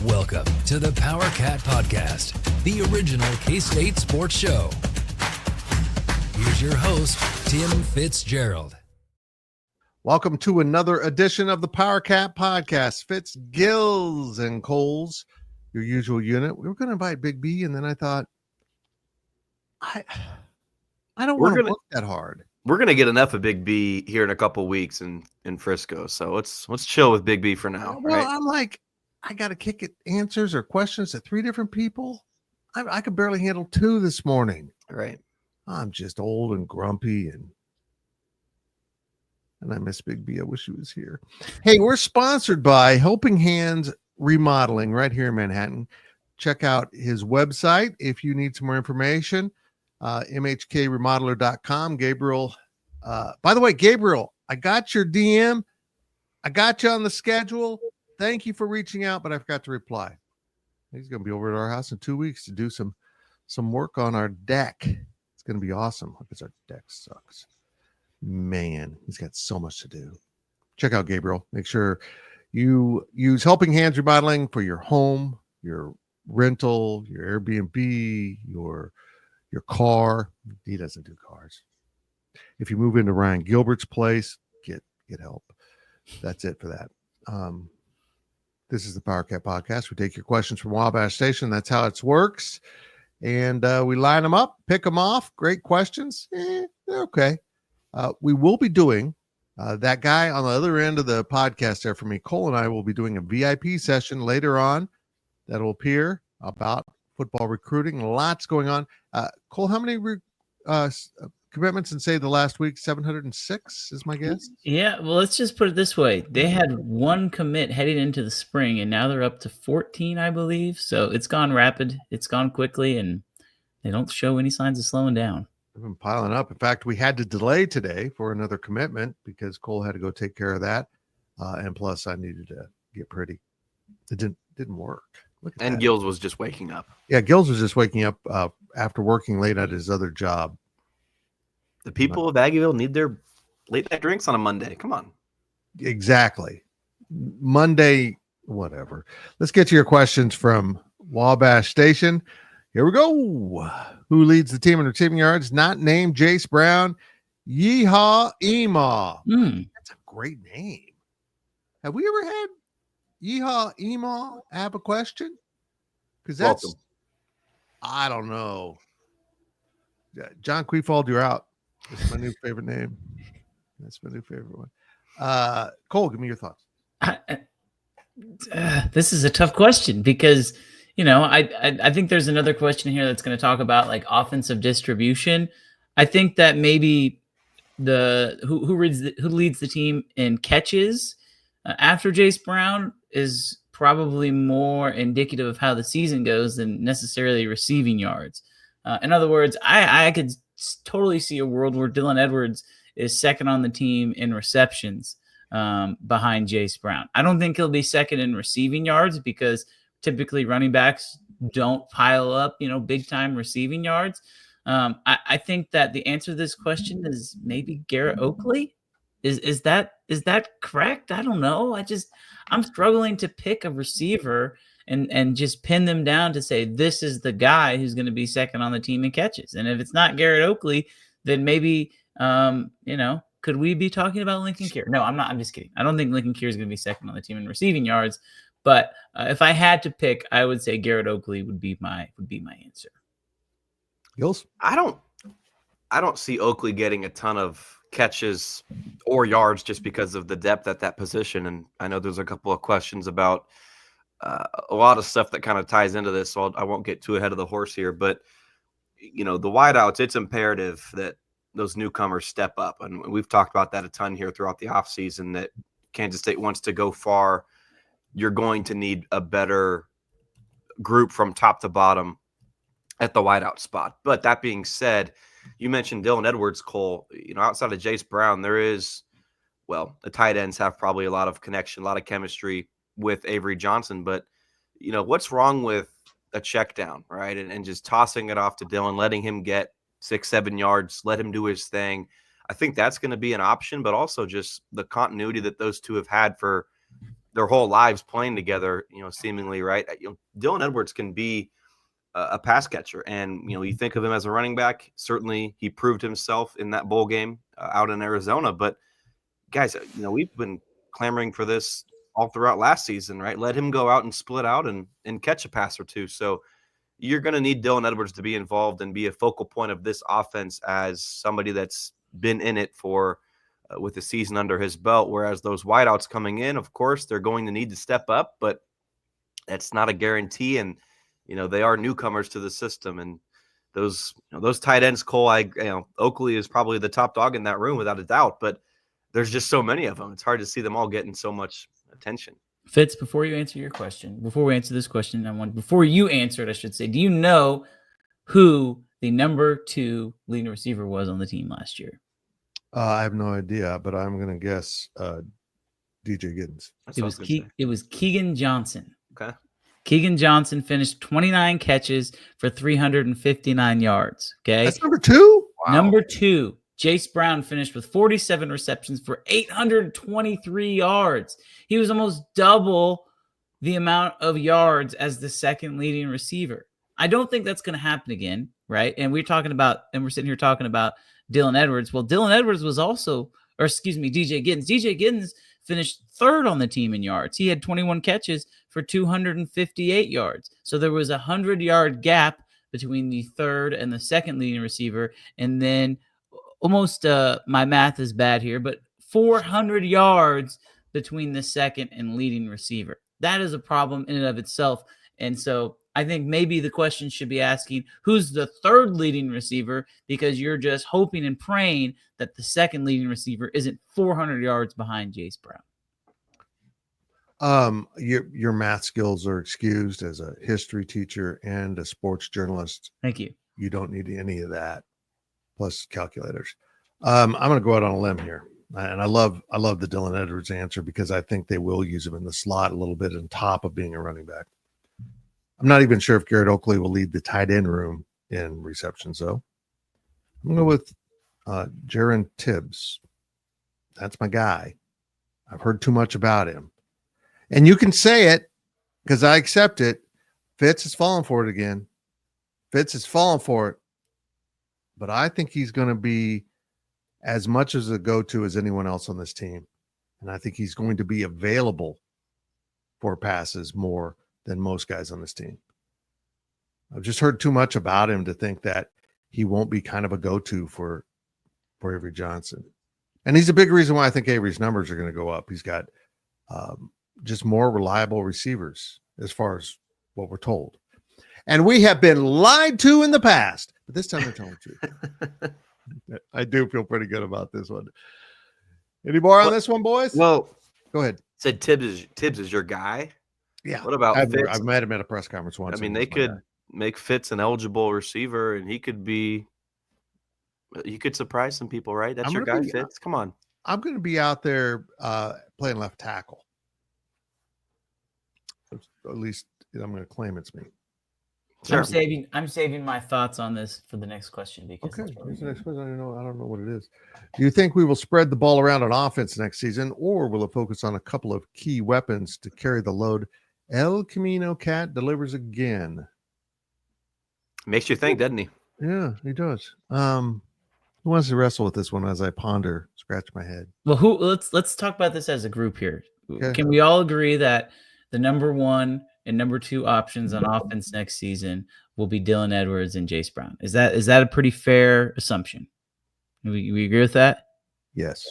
Welcome to the Powercat Podcast, the original K-State sports show. Here's your host, Tim Fitzgerald. Welcome to another edition of the Powercat Podcast. Fitz, Gills, and Coles, your usual unit. We were going to invite Big B, and then I thought, I don't want to work that hard. We're going to get enough of Big B here in a couple weeks in Frisco, so let's chill with Big B for now. Well, right? I'm like, I got to kick it answers or questions to three different people. I could barely handle two this morning. Right. I'm just old and grumpy, and I miss Big B. I wish he was here. Hey, we're sponsored by Helping Hands Remodeling right here in Manhattan. Check out his website if you need some more information. mhkremodeler.com. Gabriel. By the way, Gabriel, I got your DM. I got you on the schedule. Thank you for reaching out, but I forgot to reply. He's going to be over at our house in 2 weeks to do some work on our deck. It's going to be awesome because our deck sucks. Man, he's got so much to do. Check out Gabriel. Make sure you use Helping Hands Remodeling for your home, your rental, your Airbnb, your car. He doesn't do cars. If you move into Ryan Gilbert's place, get help. That's it for that. This is the Powercat Podcast. We take your questions from Wabash Station. That's how it works. And we line them up, pick them off. Great questions. They're okay. We will be doing that guy on the other end of the podcast there for me. Cole and I will be doing a VIP session later on that will appear about football recruiting. Lots going on. Cole, how many commitments in, say, the last week? 706 is my guess. Yeah, well, let's just put it this way. They had one commit heading into the spring, and now they're up to 14, I believe. So it's gone rapid. It's gone quickly, and they don't show any signs of slowing down. They've been piling up. In fact, we had to delay today for another commitment because Cole had to go take care of that. And plus, I needed to get pretty. It didn't work. Look at and that. Gills was just waking up. Yeah, Gills was just waking up after working late at his other job. The people of Aggieville need their late night drinks on a Monday. Come on. Exactly. Monday, whatever. Let's get to your questions from Wabash Station. Here we go. Who leads the team in receiving yards? Not named Jayce Brown. Yeehaw Emaw. That's a great name. Have we ever had Yeehaw Emaw have a question? Because that's, Welcome. I don't know. John Queefald, you're out. That's my new favorite name. That's my new favorite one. Cole, give me your thoughts. This is a tough question because, I think there's another question here that's going to talk about like offensive distribution. I think that maybe who leads the team in catches after Jayce Brown is probably more indicative of how the season goes than necessarily receiving yards. In other words, I could totally see a world where Dylan Edwards is second on the team in receptions behind Jayce Brown. I don't think he'll be second in receiving yards because typically running backs don't pile up, big time receiving yards. I think that the answer to this question is maybe Garrett Oakley. Is that correct? I don't know. I'm struggling to pick a receiver and just pin them down to say this is the guy who's going to be second on the team in catches. And if it's not Garrett Oakley, then maybe could we be talking about Linkon Cure? No, I'm not. I'm just kidding. I don't think Linkon Cure is going to be second on the team in receiving yards. But if I had to pick, I would say Garrett Oakley would be my answer. Gills? I don't see Oakley getting a ton of catches or yards just because of the depth at that position. And I know there's a couple of questions about a lot of stuff that kind of ties into this, so I won't get too ahead of the horse here. But, the wideouts, it's imperative that those newcomers step up. And we've talked about that a ton here throughout the offseason, that Kansas State wants to go far. You're going to need a better group from top to bottom at the wideout spot. But that being said, you mentioned Dylan Edwards, Cole. Outside of Jayce Brown, there is, the tight ends have probably a lot of connection, a lot of chemistry with Avery Johnson. But, what's wrong with a check down, right? And just tossing it off to Dylan, letting him get 6-7 yards, let him do his thing. I think that's going to be an option, but also just the continuity that those two have had for their whole lives playing together, seemingly, right? Dylan Edwards can be a pass catcher. And, you think of him as a running back. Certainly he proved himself in that bowl game out in Arizona. But guys, we've been clamoring for this all throughout last season, right? Let him go out and split out and catch a pass or two. So you're going to need Dylan Edwards to be involved and be a focal point of this offense as somebody that's been in it for with the season under his belt. Whereas those wideouts coming in, of course, they're going to need to step up, but that's not a guarantee. And, they are newcomers to the system, and those tight ends, Cole, Oakley is probably the top dog in that room without a doubt, but there's just so many of them. It's hard to see them all getting so much attention. Fitz, before we answer this question, before you answer it, I should say, do you know who the number 2 leading receiver was on the team last year? I have no idea, but I'm going to guess DJ Giddens. It was Keegan Johnson. Okay. Keegan Johnson finished 29 catches for 359 yards. Okay. That's number 2? Wow. Number 2. Jayce Brown finished with 47 receptions for 823 yards. He was almost double the amount of yards as the second leading receiver. I don't think that's going to happen again, right? And we're sitting here talking about Dylan Edwards. Well, Dylan Edwards was DJ Giddens. DJ Giddens finished 3rd on the team in yards. He had 21 catches for 258 yards. So there was a 100-yard gap between the 3rd and the second leading receiver. And then almost, my math is bad here, but 400 yards between the second and leading receiver. That is a problem in and of itself. And so I think maybe the question should be asking, who's the 3rd leading receiver? Because you're just hoping and praying that the second leading receiver isn't 400 yards behind Jayce Brown. Your math skills are excused as a history teacher and a sports journalist. Thank you. You don't need any of that, plus calculators. I'm going to go out on a limb here, and I love the Dylan Edwards answer because I think they will use him in the slot a little bit on top of being a running back. I'm not even sure if Garrett Oakley will lead the tight end room in receptions, though. I'm going to go with Jaron Tibbs. That's my guy. I've heard too much about him. And you can say it because I accept it. Fitz is falling for it again. Fitz is falling for it. But I think he's going to be as much as a go-to as anyone else on this team. And I think he's going to be available for passes more than most guys on this team. I've just heard too much about him to think that he won't be kind of a go-to for Avery Johnson. And he's a big reason why I think Avery's numbers are going to go up. He's got just more reliable receivers as far as what we're told. And we have been lied to in the past, but this time they're telling the truth. I do feel pretty good about this one. Any more on this one, boys? Well, go ahead. Said Tibbs is your guy. Yeah. What about Fitz? I've met him at a press conference once. I mean, they could make Fitz an eligible receiver, and he could surprise some people, right? That's your guy, Fitz. Come on. I'm going to be out there playing left tackle. At least I'm going to claim it's me. Sure. I'm saving my thoughts on this for the next question. Because okay, here's the next question. I don't know what it is. Do you think we will spread the ball around on offense next season, or will it focus on a couple of key weapons to carry the load? El Camino Cat delivers again. Makes you think, doesn't he? Yeah, he does. Who wants to wrestle with this one as I scratch my head? Well, let's talk about this as a group here. Okay. Can we all agree that the number 1 and number 2 options on offense next season will be Dylan Edwards and Jayce Brown? Is that a pretty fair assumption? We agree with that? Yes.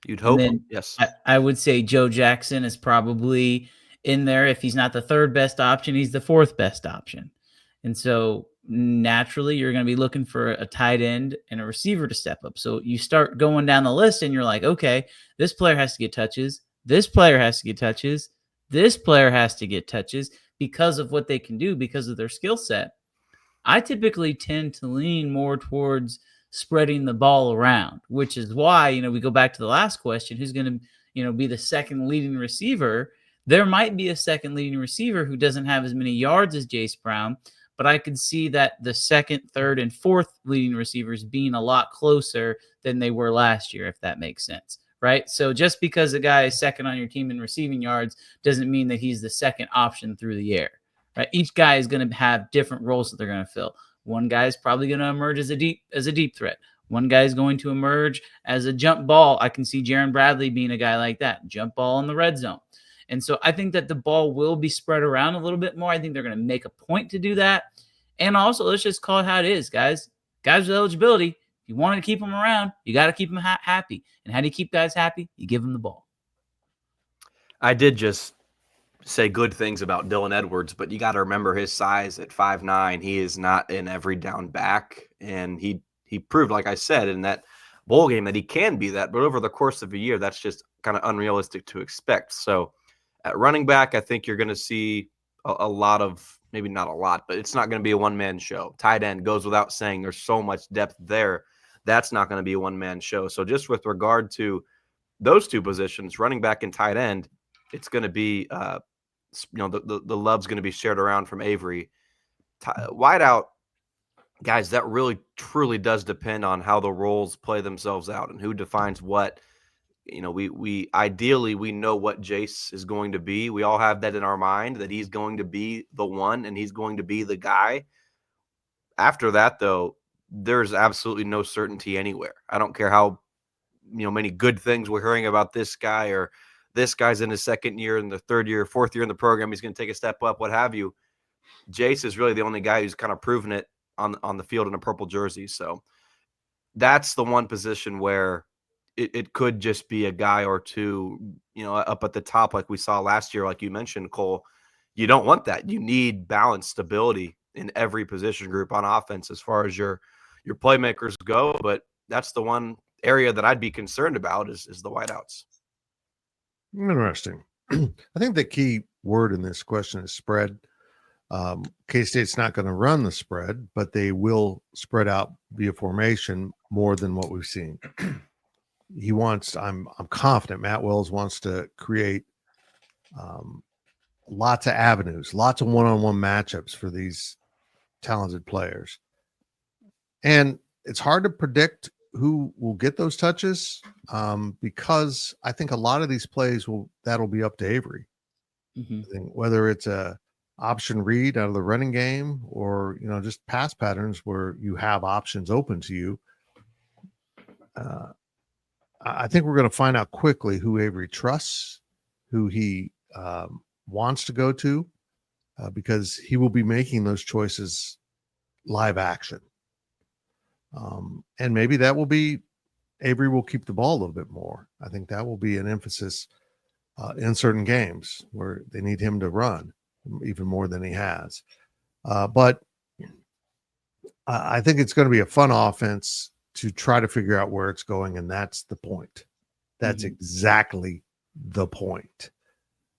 You'd hope. Yes. I would say Joe Jackson is probably in there. If he's not the 3rd best option, he's the 4th best option. And so naturally you're going to be looking for a tight end and a receiver to step up. So you start going down the list and you're like, okay, this player has to get touches. This player has to get touches. This player has to get touches because of what they can do, because of their skill set. I typically tend to lean more towards spreading the ball around, which is why, we go back to the last question, who's going to, be the second leading receiver. There might be a second leading receiver who doesn't have as many yards as Jayce Brown, but I could see that the 2nd, 3rd, and 4th leading receivers being a lot closer than they were last year, if that makes sense, right? So just because a guy is second on your team in receiving yards doesn't mean that he's the second option through the air, right? Each guy is going to have different roles that they're going to fill. One guy is probably going to emerge as a deep threat. One guy is going to emerge as a jump ball. I can see Jaron Bradley being a guy like that, jump ball in the red zone. And so I think that the ball will be spread around a little bit more. I think they're going to make a point to do that. And also, let's just call it how it is, guys. Guys with eligibility, if you want to keep them around, you got to keep them happy. And how do you keep guys happy? You give them the ball. I did just say good things about Dylan Edwards, but you got to remember his size at 5'9". He is not an every down back. And he proved, like I said, in that bowl game that he can be that. But over the course of a year, that's just kind of unrealistic to expect. So at running back, I think you're going to see a lot of, maybe not a lot, but it's not going to be a one-man show. Tight end goes without saying. There's so much depth there. That's not going to be a one-man show. So just with regard to those two positions, running back and tight end, it's going to be, the love's going to be shared around from Avery. Wideout, guys, that really truly does depend on how the roles play themselves out and who defines what. We ideally we know what Jayce is going to be. We all have that in our mind, that he's going to be the one and he's going to be the guy. After that, though, there's absolutely no certainty anywhere. I don't care how many good things we're hearing about this guy, or this guy's in his second year, in the third year, fourth year in the program, he's going to take a step up, what have you. Jayce is really the only guy who's kind of proven it on the field in a purple jersey. So that's the one position where it could just be a guy or two, up at the top, like we saw last year, like you mentioned, Cole. You don't want that. You need balanced stability in every position group on offense as far as your playmakers go. But that's the one area that I'd be concerned about is the wideouts. Interesting. I think the key word in this question is spread. K-State's not going to run the spread, but they will spread out via formation more than what we've seen. I'm confident Matt Wells wants to create lots of avenues, lots of one-on-one matchups for these talented players. And it's hard to predict who will get those touches because I think a lot of these plays that'll be up to Avery. Mm-hmm. I think whether it's a option read out of the running game or, just pass patterns where you have options open to you. I think we're going to find out quickly who Avery trusts, who he wants to go to, because he will be making those choices live action. And maybe that will be Avery will keep the ball a little bit more. I think that will be an emphasis in certain games where they need him to run even more than he has. But I think it's going to be a fun offense to try to figure out where it's going. And that's the point. That's exactly the point.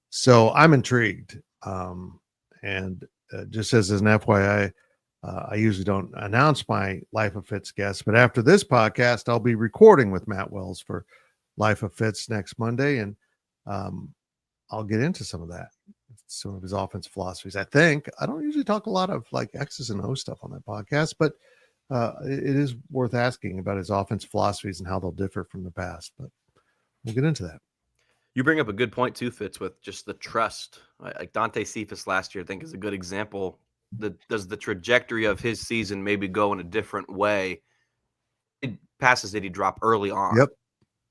So I'm intrigued. And just as an FYI, I usually don't announce my Life of Fitz guests, but after this podcast, I'll be recording with Matt Wells for Life of Fitz next Monday. And I'll get into some of that, some of his offense philosophies. I think I don't usually talk a lot of like X's and O stuff on that podcast, but it is worth asking about his offense philosophies and how they'll differ from the past, but we'll get into that. You bring up a good point too, Fitz, with just the trust. Like Dante Cephas last year, I think is a good example. Does the trajectory of his season maybe go in a different way? Passes that he dropped early on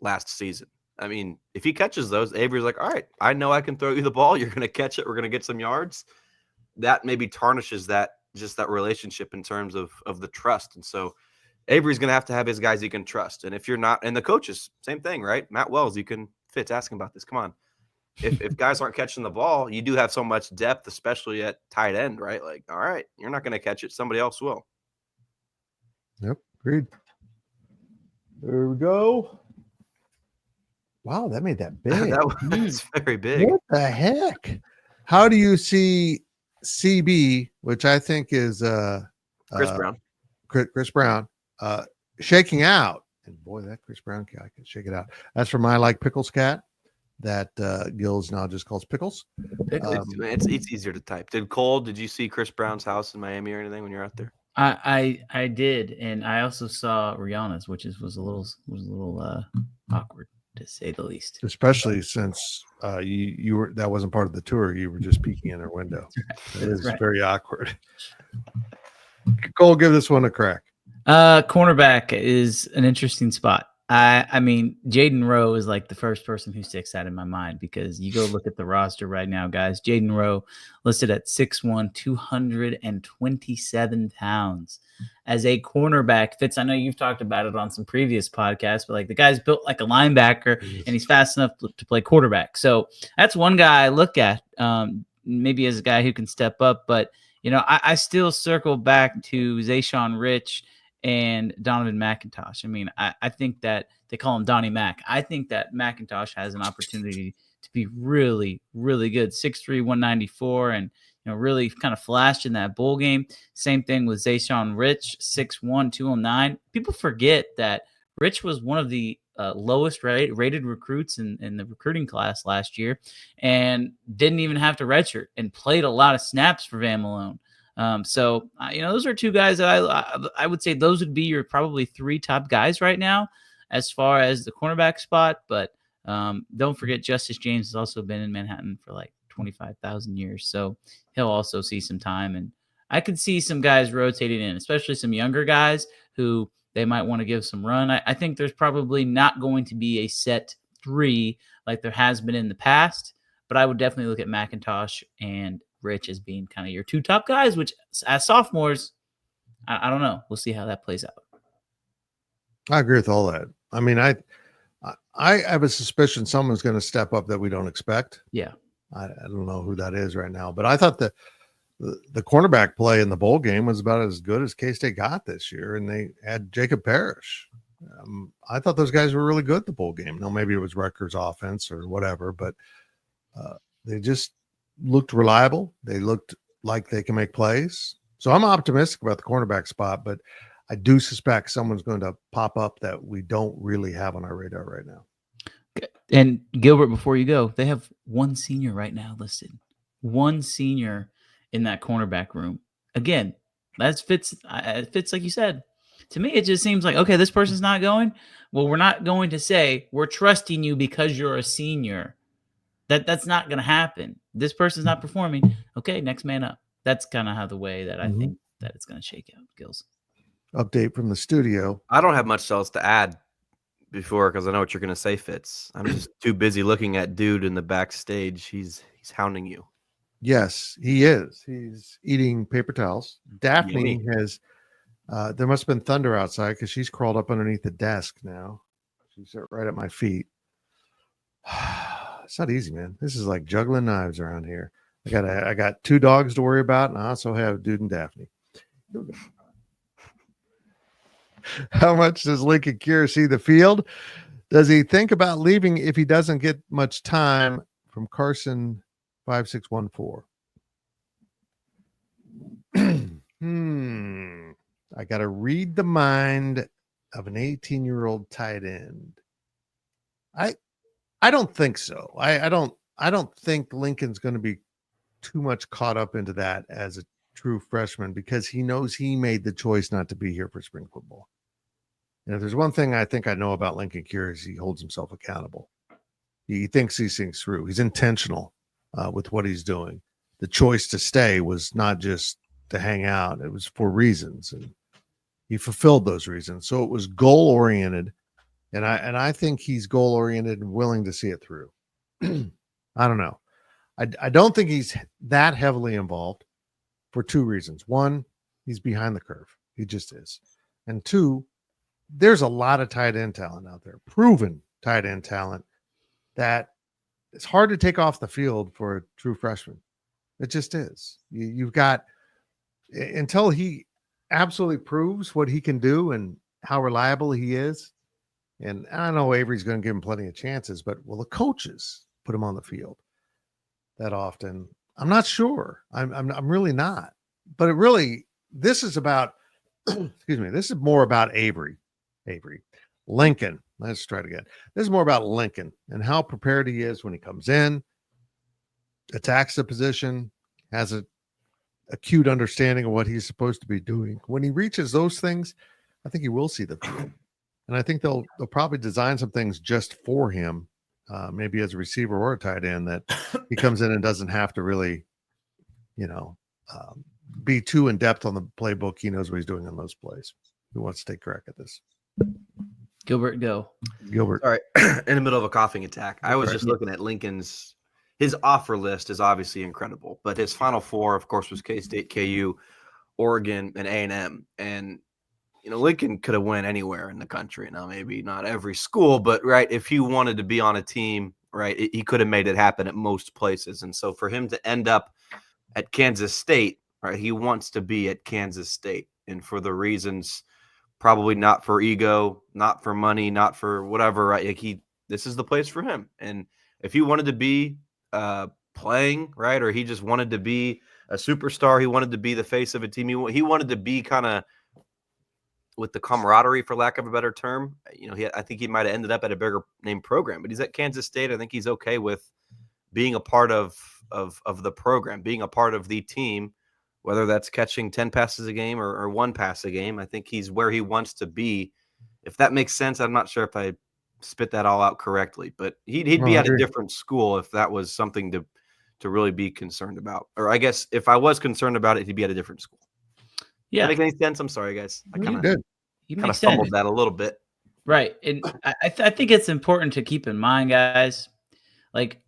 last season. I mean, if he catches those, Avery's like, all right, I know I can throw you the ball. You're going to catch it. We're going to get some yards. That maybe tarnishes that relationship in terms of the trust. And so Avery's going to have his guys he can trust. And if you're not, and the coaches, same thing, right? Matt Wells, Fitz, ask him about this. Come on. If guys aren't catching the ball, you do have so much depth, especially at tight end, right? Like, all right, you're not going to catch it. Somebody else will. Yep. Agreed. There we go. Wow, that made that big. That's very big. What the heck? How do you see CB, which I think is Chris Brown. Chris Brown, shaking out? And boy, that Chris Brown guy can shake it out. That's from I Like Pickles Cat, that Gills now just calls Pickles. It's easier to type. Did you see Chris Brown's house in Miami or anything when you're out there? I did, and I also saw Rihanna's, which was a little awkward to say the least. Especially since you were that wasn't part of the tour. You were just peeking in her window. It is very awkward. Cole, give this one a crack. Cornerback is an interesting spot. I mean, Jaden Rowe is like the first person who sticks out in my mind because you go look at the roster right now, guys. Jaden Rowe listed at 6'1", 227 pounds as a cornerback. Fitz, I know you've talked about it on some previous podcasts, but like the guy's built like a linebacker and he's fast enough to play quarterback. So that's one guy I look at maybe as a guy who can step up. But, you know, I still circle back to Zayshawn Rich and Donovan McIntosh. I mean, I think that they call him Donnie Mac. I think that McIntosh has an opportunity to be really, really good. 6'3", 194, and really kind of flashed in that bowl game. Same thing with Zayshawn Rich, 6'1", 209. People forget that Rich was one of the lowest rated recruits in the recruiting class last year and didn't even have to redshirt and played a lot of snaps for Van Malone. So those are two guys that I would say those would be your probably three top guys right now as far as the cornerback spot. But don't forget Justice James has also been in Manhattan for like 25,000 years. So he'll also see some time. And I could see some guys rotating in, especially some younger guys who they might want to give some run. I think there's probably not going to be a set three like there has been in the past, but I would definitely look at McIntosh and Rich as being kind of your two top guys, which as sophomores, I don't know. We'll see how that plays out. I agree with all that. I mean, I have a suspicion someone's going to step up that we don't expect. Yeah. I don't know who that is right now, but I thought the cornerback play in the bowl game was about as good as K-State got this year, and they had Jacob Parrish. I thought those guys were really good at the bowl game. Now, maybe it was Rutgers offense or whatever, but they just looked reliable. They looked like they can make plays. So I'm optimistic about the cornerback spot, but I do suspect someone's going to pop up that we don't really have on our radar right now. And Gilbert, before you go, they have one senior right now listed. One senior in that cornerback room. Again, that fits like you said. To me, it just seems like, okay, this person's not going. Well, we're not going to say we're trusting you because you're a senior. That's not going to happen. This person's not performing. Okay, next man up. That's kind of how the way that I think that it's going to shake out, Gills. Update from the studio. I don't have much else to add before because I know what you're going to say, Fitz. I'm just too busy looking at dude in the backstage. He's hounding you. Yes, he is. He's eating paper towels. Daphne has there must have been thunder outside because she's crawled up underneath the desk now. She's right at my feet. It's not easy, man. This is like juggling knives around here. I got two dogs to worry about, and I also have Dude and Daphne. How much does Linkon Cure see the field? Does he think about leaving if he doesn't get much time? From Carson 5614. I got to read the mind of an 18-year-old tight end. I don't think so. I don't think Lincoln's going to be too much caught up into that as a true freshman because he knows he made the choice not to be here for spring football. And if there's one thing I think I know about Linkon Cure is he holds himself accountable. He thinks these things through. He's intentional with what he's doing. The choice to stay was not just to hang out. It was for reasons, and he fulfilled those reasons. So it was goal-oriented, and I think he's goal-oriented and willing to see it through. I don't know. I don't think he's that heavily involved for two reasons. One, he's behind the curve. He just is. And two, there's a lot of tight end talent out there, proven tight end talent, that it's hard to take off the field for a true freshman. It just is. You've got, until he absolutely proves what he can do and how reliable he is. And I know Avery's going to give him plenty of chances, but will the coaches put him on the field that often? I'm not sure. I'm really not. But it really, this is about, excuse me, this is more about Avery. Linkon. Let's try it again. This is more about Linkon and how prepared he is when he comes in, attacks the position, has a acute understanding of what he's supposed to be doing. When he reaches those things, I think he will see the field. And I think they'll probably design some things just for him, maybe as a receiver or a tight end, that he comes in and doesn't have to really, be too in depth on the playbook. He knows what he's doing on those plays. Who wants to take a crack at this? Gilbert, go. Gilbert. Sorry, in the middle of a coughing attack. I was just looking at Lincoln's. His offer list is obviously incredible, but his Final Four, of course, was K-State, KU, Oregon, and A&M. And Lincoln could have went anywhere in the country. Now, maybe not every school, but right, if he wanted to be on a team, right, he could have made it happen at most places. And so for him to end up at Kansas State, right, he wants to be at Kansas State, and for the reasons. Probably not for ego, not for money, not for whatever. Right? Like this is the place for him. And if he wanted to be playing, right, or he just wanted to be a superstar, he wanted to be the face of a team. He wanted to be kind of with the camaraderie, for lack of a better term. I think he might have ended up at a bigger name program, but he's at Kansas State. I think he's okay with being a part of the program, being a part of the team. Whether that's catching 10 passes a game or 1 pass a game, I think he's where he wants to be. If that makes sense, I'm not sure if I spit that all out correctly, but he'd be at a different school if that was something to really be concerned about. Or I guess if I was concerned about it, he'd be at a different school. Yeah. Does that make any sense? I'm sorry, guys. I kind of fumbled that a little bit. Right. And I think it's important to keep in mind, guys, like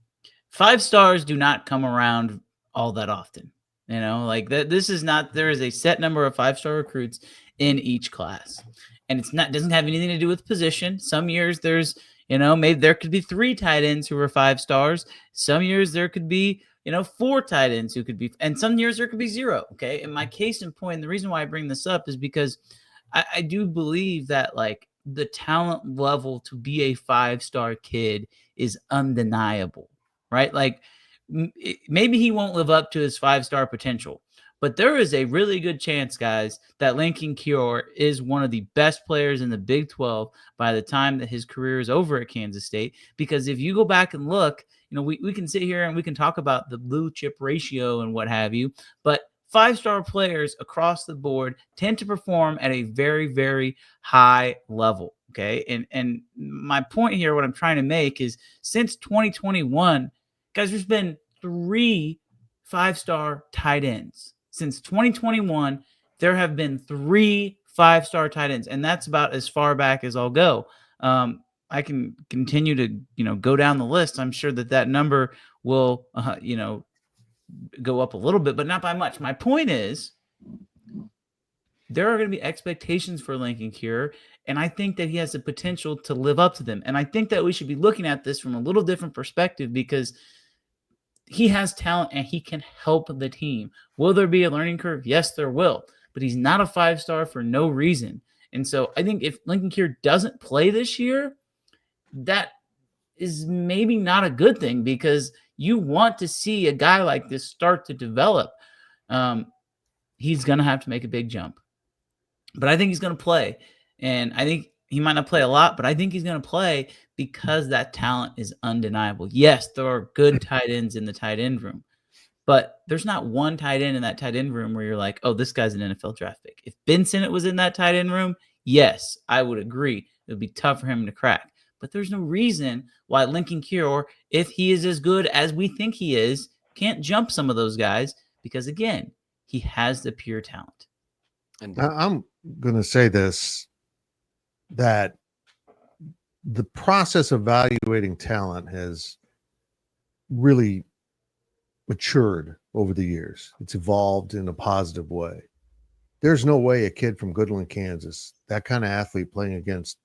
5 stars do not come around all that often. This is not, there is a set number of 5-star recruits in each class, and doesn't have anything to do with position. Some years there's, maybe there could be 3 tight ends who are 5 stars. Some years there could be, 4 tight ends who could be, and some years there could be 0. Okay. And my case in point, and the reason why I bring this up is because I do believe that like the talent level to be a 5-star kid is undeniable, right? Like, maybe he won't live up to his 5-star potential, but there is a really good chance, guys, that Linkon Cure is one of the best players in the Big 12 by the time that his career is over at Kansas State. Because if you go back and look, we can sit here and we can talk about the blue chip ratio and what have you, but 5-star players across the board tend to perform at a very, very high level. Okay. And my point here, what I'm trying to make is since 2021, guys, there's been 3 5-star tight ends. Since 2021, there have been 3 5-star tight ends, and that's about as far back as I'll go. I can continue to, go down the list. I'm sure that number will, go up a little bit, but not by much. My point is there are going to be expectations for Linkon Cure, and I think that he has the potential to live up to them. And I think that we should be looking at this from a little different perspective because he has talent and he can help the team. Will there be a learning curve? Yes, there will. But he's not a 5-star for no reason. And so I think if Linkon Cure doesn't play this year, that is maybe not a good thing because you want to see a guy like this start to develop. He's going to have to make a big jump. But I think he's going to play. And I think he might not play a lot, but I think he's going to play because that talent is undeniable. Yes, there are good tight ends in the tight end room, but there's not one tight end in that tight end room where you're like, oh, this guy's an NFL draft pick. If Ben Sinnott was in that tight end room, yes, I would agree. It would be tough for him to crack. But there's no reason why Linkon Cure, if he is as good as we think he is, can't jump some of those guys because, again, he has the pure talent. And I'm going to say this, that the process of evaluating talent has really matured over the years. It's evolved in a positive way. There's no way a kid from Goodland, Kansas, that kind of athlete playing against,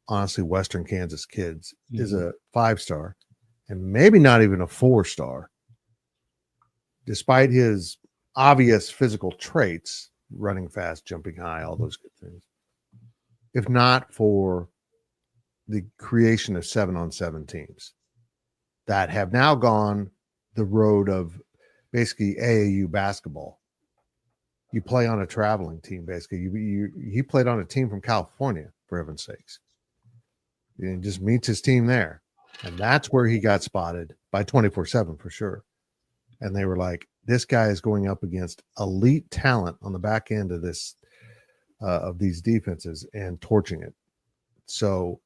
honestly, Western Kansas kids, is a 5-star and maybe not even a 4-star, despite his obvious physical traits, running fast, jumping high, all those good things. If not for the creation of 7-on-7 teams that have now gone the road of basically AAU basketball. You play on a traveling team, basically. He played on a team from California, for heaven's sakes. He just meets his team there. And that's where he got spotted by 24/7 for sure. And they were like, this guy is going up against elite talent on the back end of this, of these defenses and torching it. So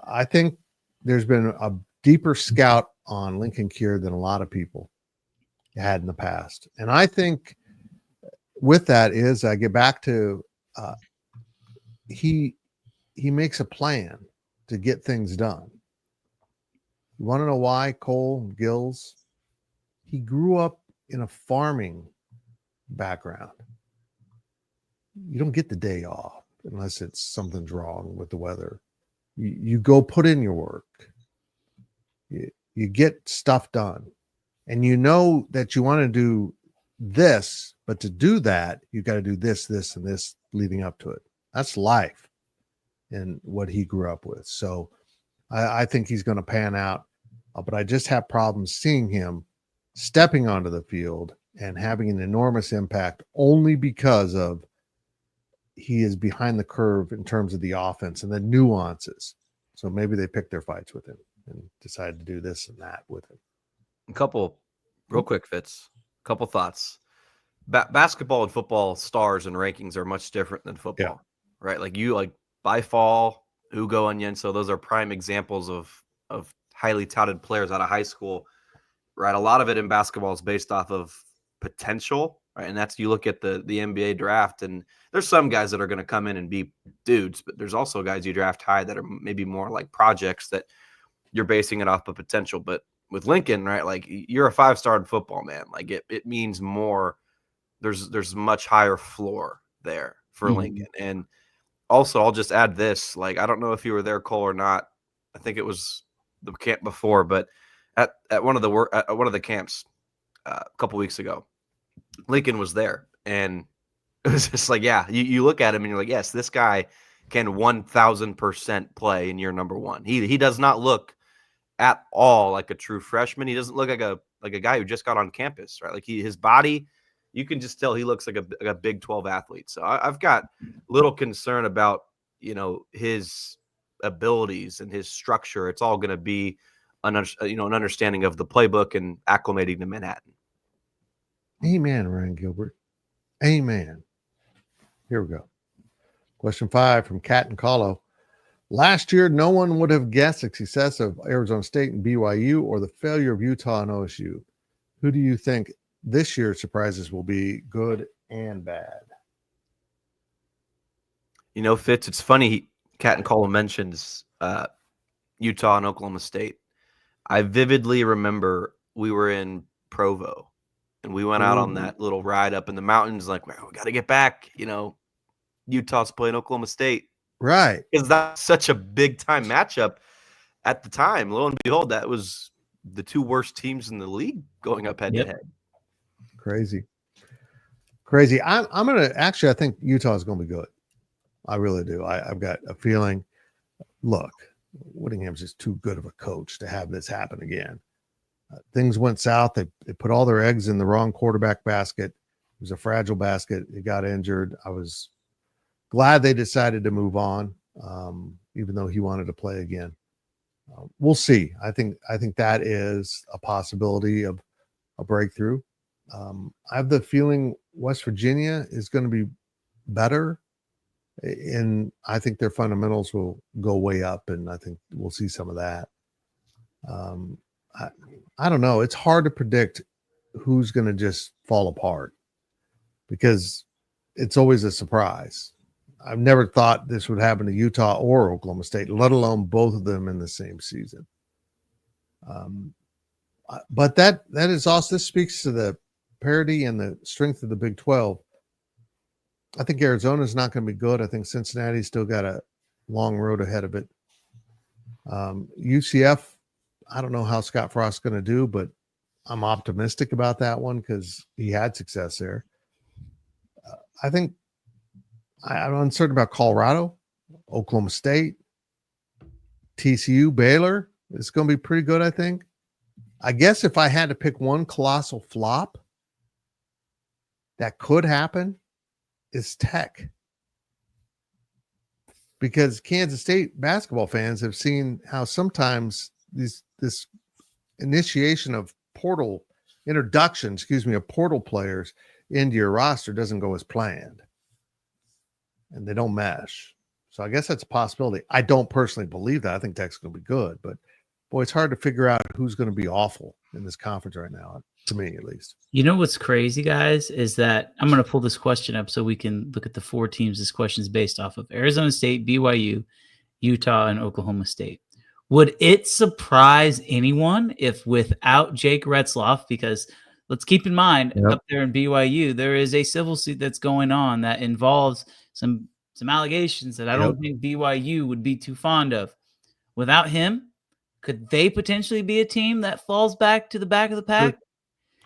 I think there's been a deeper scout on Linkon Cure than a lot of people had in the past. And I think with that is I get back to he makes a plan to get things done. You want to know why Cole Gills? He grew up in a farming background. You don't get the day off unless it's something's wrong with the weather. You go put in your work. You get stuff done. And you know that you want to do this, but to do that, you got to do this, this, and this leading up to it. That's life and what he grew up with. So I think he's going to pan out. But I just have problems seeing him stepping onto the field and having an enormous impact only because of he is behind the curve in terms of the offense and the nuances. So maybe they picked their fights with him and decided to do this and that with him. A couple real quick, Fitz. A couple thoughts. Basketball and football stars and rankings are much different than football, right? Like by fall, Ugo and Yenso, those are prime examples of highly touted players out of high school, right? A lot of it in basketball is based off of potential, right? And that's, you look at the NBA draft, and there's some guys that are going to come in and be dudes, but there's also guys you draft high that are maybe more like projects that you're basing it off of potential. But with Linkon, right, like you're a 5-star in football, man. Like it means more. There's much higher floor there for Linkon. And also, I'll just add this, like, I don't know if you were there, Cole, or not. I think it was the camp before, but at one of the camps a couple weeks ago, Linkon was there, and it was just like, yeah, you look at him and you're like, yes, this guy can 1,000% play in year number one. He does not look at all like a true freshman. He doesn't look like a guy who just got on campus, right? Like his body, you can just tell he looks like a Big 12 athlete. So I've got little concern about, his abilities and his structure. It's all going to be an understanding of the playbook and acclimating to Manhattan. Amen, Ryan Gilbert. Amen. Here we go. Question 5 from Cat and Colo. Last year, no one would have guessed the success of Arizona State and BYU or the failure of Utah and OSU. Who do you think this year's surprises will be, good and bad? Fitz, it's funny, Cat and Colo mentions Utah and Oklahoma State. I vividly remember we were in Provo, and we went out on that little ride up in the mountains, like, well, we got to get back. Utah's playing Oklahoma State. Right. Because that's such a big-time matchup at the time. Lo and behold, that was the two worst teams in the league going up head-to-head. Crazy. I'm going to – actually, I think Utah is going to be good. I really do. I've got a feeling. Look, Whittingham's just too good of a coach to have this happen again. Things went south. They put all their eggs in the wrong quarterback basket. It was a fragile basket. He got injured. I was glad they decided to move on, even though he wanted to play again. We'll see. I think that is a possibility of a breakthrough. I have the feeling West Virginia is going to be better, and I think their fundamentals will go way up, and I think we'll see some of that. I don't know. It's hard to predict who's going to just fall apart because it's always a surprise. I've never thought this would happen to Utah or Oklahoma State, let alone both of them in the same season. But that is also, this speaks to the parity and the strength of the Big 12. I think Arizona is not going to be good. I think Cincinnati's still got a long road ahead of it. UCF, I don't know how Scott Frost's going to do, but I'm optimistic about that one because he had success there. I think I'm uncertain about Colorado, Oklahoma State, TCU, Baylor. It's going to be pretty good, I think. I guess if I had to pick one colossal flop that could happen, is Tech. Because Kansas State basketball fans have seen how sometimes this initiation of portal players into your roster doesn't go as planned. And they don't mesh. So I guess that's a possibility. I don't personally believe that. I think Tech's going to be good, but boy, it's hard to figure out who's going to be awful in this conference right now, to me at least. You know what's crazy, guys, is that I'm going to pull this question up so we can look at the 4 teams this question is based off of: Arizona State, BYU, Utah, and Oklahoma State. Would it surprise anyone if without Jake Retzloff, because let's keep in mind, up there in BYU, there is a civil suit that's going on that involves some allegations that I don't think BYU would be too fond of. Without him, could they potentially be a team that falls back to the back of the pack?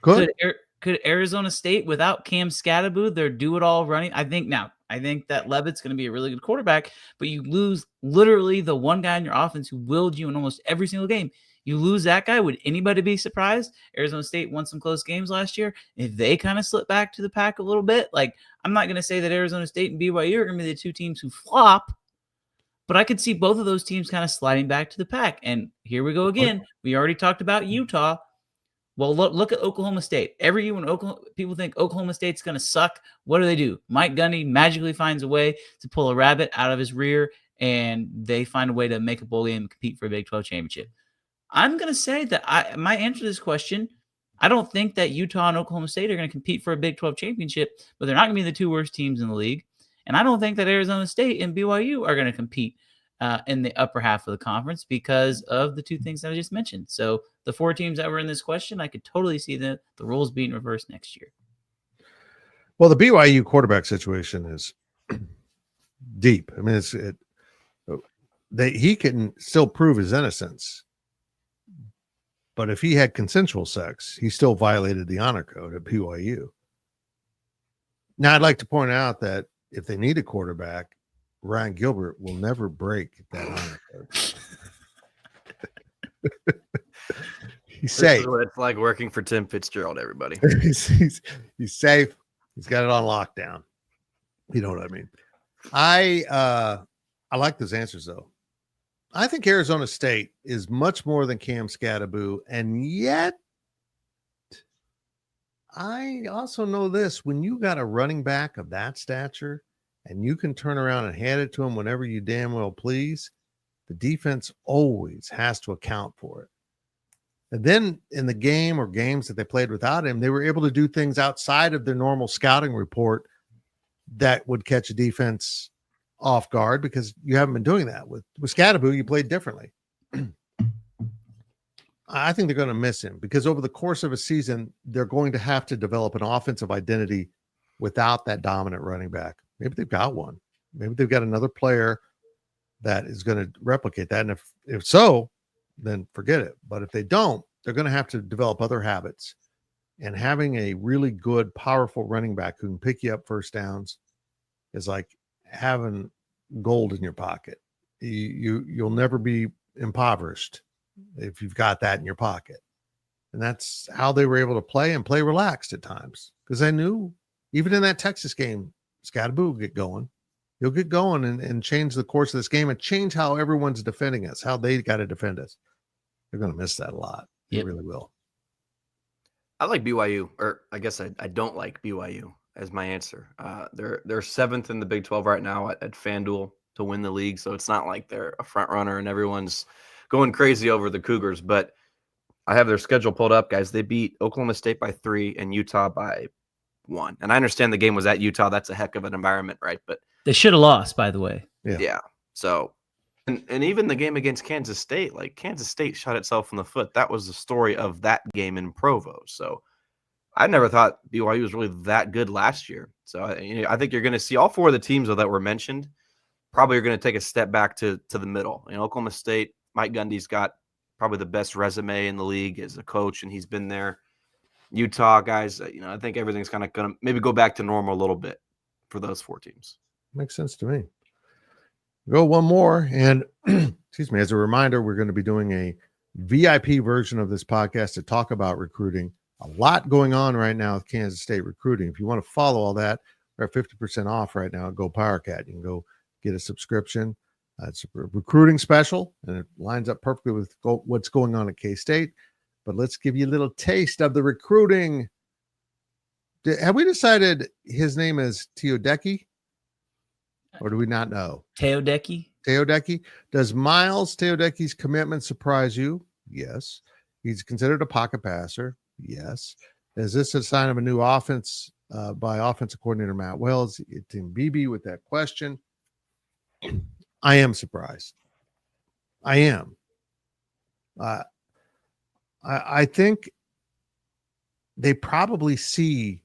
Could Arizona State, without Cam Scatterbo, their do-it-all running? I think that Levitt's going to be a really good quarterback, but you lose literally the one guy in your offense who willed you in almost every single game. You lose that guy. Would anybody be surprised? Arizona State won some close games last year. If they kind of slip back to the pack a little bit, like, I'm not going to say that Arizona State and BYU are going to be the 2 teams who flop, but I could see both of those teams kind of sliding back to the pack. And here we go again. We already talked about Utah. Well, look at Oklahoma State. Every year when people think Oklahoma State's going to suck, what do? Mike Gundy magically finds a way to pull a rabbit out of his rear, and they find a way to make a bowl game and compete for a Big 12 championship. I'm going to say that my answer to this question, I don't think that Utah and Oklahoma State are going to compete for a Big 12 championship, but they're not going to be the 2 worst teams in the league. And I don't think that Arizona State and BYU are going to compete in the upper half of the conference because of the 2 things that I just mentioned. So the 4 teams that were in this question, I could totally see the roles being reversed next year. Well, the BYU quarterback situation is deep. I mean, he can still prove his innocence, but if he had consensual sex, he still violated the honor code at BYU. Now, I'd like to point out that if they need a quarterback, Ryan Gilbert will never break that honor code. He's safe. This is what it's like working for Tim Fitzgerald, everybody. he's safe. He's got it on lockdown. You know what I mean? I like those answers, though. I think Arizona State is much more than Cam Scatterbo, and yet I also know this: when you got a running back of that stature and you can turn around and hand it to him whenever you damn well please, the defense always has to account for it. And then in the game or games that they played without him, they were able to do things outside of their normal scouting report that would catch a defense off guard, because you haven't been doing that. With Scatterbo, you played differently. I think they're going to miss him because over the course of a season, they're going to have to develop an offensive identity without that dominant running back. Maybe they've got one. Maybe they've got another player that is going to replicate that. And if so, then forget it. But if they don't, they're going to have to develop other habits. And having a really good, powerful running back who can pick you up first downs is like having gold in your pocket. You'll never be impoverished if you've got that in your pocket. And that's how they were able to play and play relaxed at times, because I knew even in that Texas game, Scatterbo will get going. He'll get going and change the course of this game and change how everyone's defending us, how they got to defend us. They're going to miss that a lot. They really will. I like BYU, or I guess I don't like BYU as my answer. They're 7th in the Big 12 right now at FanDuel to win the league, so it's not like they're a front runner and everyone's going crazy over the Cougars. But I have their schedule pulled up, guys. They beat Oklahoma State by 3 and Utah by 1. And I understand the game was at Utah. That's a heck of an environment, right? But they should have lost, by the way. Yeah. So, and even the game against Kansas State, like Kansas State shot itself in the foot. That was the story of that game in Provo. So I never thought BYU was really that good last year. So I think you're going to see all 4 of the teams that were mentioned probably are going to take a step back to the middle. Oklahoma State, Mike Gundy's got probably the best resume in the league as a coach, and he's been there. Utah, guys, I think everything's kind of going to maybe go back to normal a little bit for those 4 teams. Makes sense to me. Go one more. And excuse me, as a reminder, we're going to be doing a VIP version of this podcast to talk about recruiting. A lot going on right now with Kansas State recruiting. If you want to follow all that, we're at 50% off right now. Go Powercat. You can go get a subscription. It's a recruiting special, and it lines up perfectly with what's going on at K-State. But let's give you a little taste of the recruiting. Have we decided his name is Teodecki? or do we not know? Teodecki. Does Miles Teodecki's commitment surprise you? Yes. He's considered a pocket passer. Yes. Is this a sign of a new offense by offensive coordinator Matt Wells? Tim Beebe with that question. I am surprised. I am. I think they probably see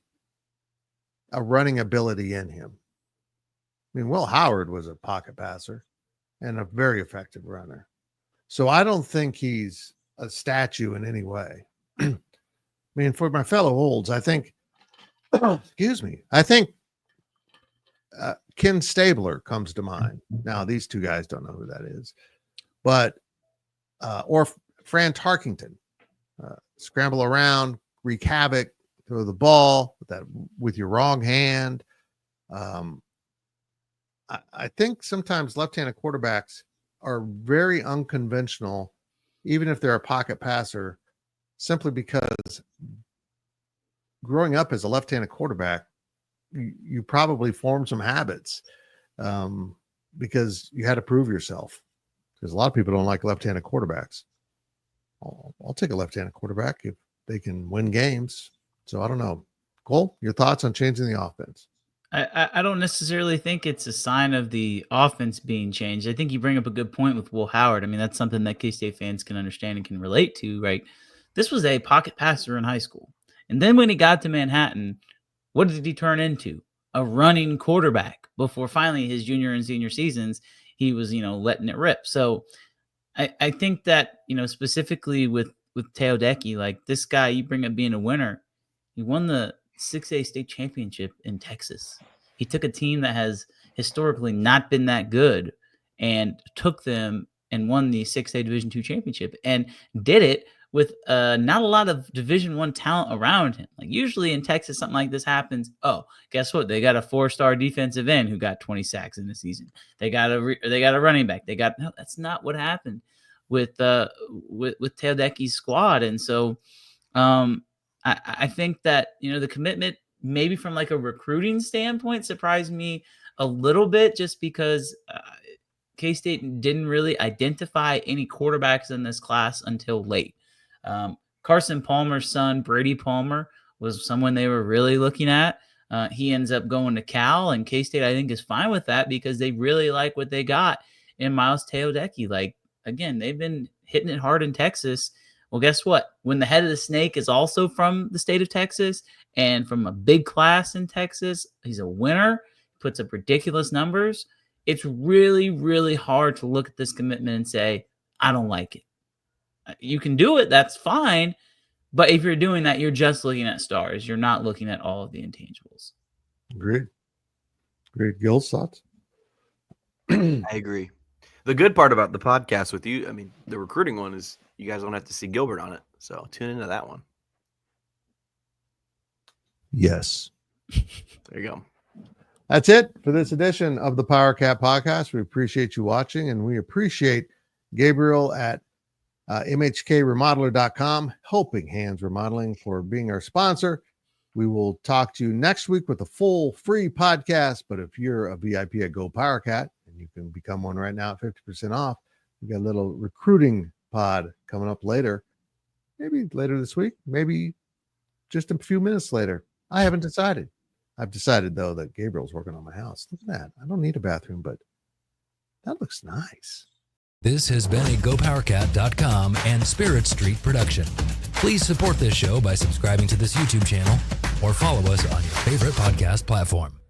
a running ability in him. I mean, Will Howard was a pocket passer and a very effective runner. So I don't think he's a statue in any way. I mean, for my fellow olds, I think, excuse me, I think Ken Stabler comes to mind. Now, these two guys don't know who that is, but, or Fran Tarkington, scramble around, wreak havoc, throw the ball with your wrong hand. I think sometimes left-handed quarterbacks are very unconventional, even if they're a pocket passer, simply because growing up as a left-handed quarterback, you probably formed some habits because you had to prove yourself. Because a lot of people don't like left-handed quarterbacks. I'll take a left-handed quarterback if they can win games. So I don't know. Cole, your thoughts on changing the offense? I don't necessarily think it's a sign of the offense being changed. I think you bring up a good point with Will Howard. I mean, that's something that K-State fans can understand and can relate to, right? This was a pocket passer in high school. And then when he got to Manhattan, what did he turn into? A running quarterback. Before finally his junior and senior seasons, he was, letting it rip. So I think that, specifically with Teodecki, like this guy, you bring up being a winner. He won the 6A state championship in Texas. He took a team that has historically not been that good and took them and won the 6A Division II championship and did it with not a lot of Division I talent around him. Like usually in Texas, something like this happens. Oh, guess what? They got a 4-star defensive end who got 20 sacks in the season. They got a running back. No, that's not what happened with Teodecki's squad. And so I think that, the commitment maybe from like a recruiting standpoint surprised me a little bit just because K-State didn't really identify any quarterbacks in this class until late. Carson Palmer's son, Brady Palmer, was someone they were really looking at. He ends up going to Cal, and K-State, I think, is fine with that because they really like what they got in Miles Teodecki. Like, again, they've been hitting it hard in Texas. Well, guess what? When the head of the snake is also from the state of Texas and from a big class in Texas, he's a winner, puts up ridiculous numbers. It's really, really hard to look at this commitment and say, I don't like it. You can do it. That's fine. But if you're doing that, you're just looking at stars. You're not looking at all of the intangibles. Great. Gil's thoughts? I agree. The good part about the podcast with you, I mean, the recruiting one is you guys don't have to see Gilbert on it. So tune into that one. Yes. There you go. That's it for this edition of the Powercat Podcast. We appreciate you watching, and we appreciate Gabriel at MHKremodeler.com, Helping Hands Remodeling, for being our sponsor. We will talk to you next week with a full free podcast. But if you're a VIP at Go Powercat, and you can become one right now at 50% off, we got a little recruiting pod coming up later, maybe later this week, maybe just a few minutes later. I haven't decided. I've decided, though, that Gabriel's working on my house. Look at that. I don't need a bathroom, but that looks nice. This has been a GoPowerCat.com and Spirit Street production. Please support this show by subscribing to this YouTube channel or follow us on your favorite podcast platform.